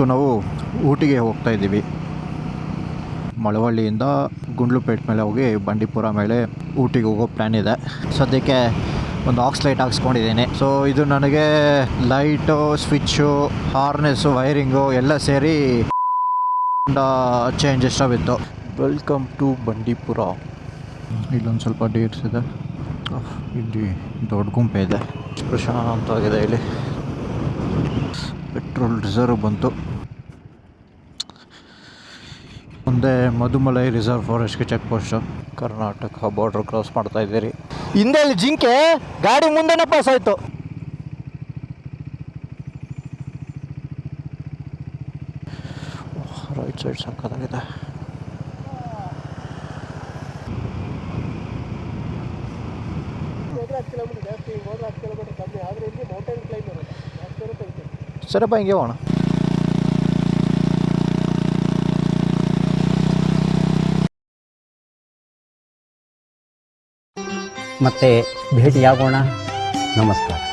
ನಾವು ಊಟಿಗೆ ಹೋಗ್ತಾ ಇದ್ದೀವಿ. ಮಳವಳ್ಳಿಯಿಂದ ಗುಂಡ್ಲುಪೇಟೆ ಮೇಲೆ ಹೋಗಿ ಬಂಡೀಪುರ ಮೇಲೆ ಊಟಿಗೆ ಹೋಗೋ ಪ್ಲ್ಯಾನ್ ಇದೆ. ಸದ್ಯಕ್ಕೆ ಒಂದು ಆಕ್ಸ್ ಲೈಟ್ ಹಾಕ್ಸ್ಕೊಂಡಿದ್ದೀನಿ. ಸೊ ಇದು ನನಗೆ ಲೈಟು, ಸ್ವಿಚ್ಚು, ಹಾರ್ನೆಸ್ಸು, ವೈರಿಂಗು ಎಲ್ಲ ಸೇರಿ ಚೇಂಜ್ ಎಷ್ಟಾಗಿತ್ತು. Welcome to Bandipur. ಇಲ್ಲೊಂದು ಸ್ವಲ್ಪ ಡೇಟ್ಸ್ ಇದೆ, ಇಲ್ಲಿ ದೊಡ್ಡ ಗುಂಪೆ ಇದೆ, ಪ್ರಶಾಂತವಾಗಿದೆ. ಇಲ್ಲಿ ಪೆಟ್ರೋಲ್ ರಿಸರ್ವ್ ಬಂತು. ಮುಂದೆ ಮಧುಮಲೈ ರಿಸರ್ವ್ ಫಾರೆಸ್ಟ್ಗೆ check post. Karnataka border cross ಮಾಡ್ತಾ ಇದ್ದೀರಿ. ಹಿಂದೆ ಅಲ್ಲಿ ಜಿಂಕೆ ಗಾಡಿ ಮುಂದೆನೇ ಪಾಸ್ ಆಯಿತು. ರೈಟ್ ಸೈಡ್ ಸಕ್ಕತ್ತಾಗಿದೆ. ಸರಪ್ಪ ಹಿಂಗೆ ಹೋಗೋಣ. ಮತ್ತೆ ಭೇಟಿಯಾಗೋಣ. ನಮಸ್ಕಾರ.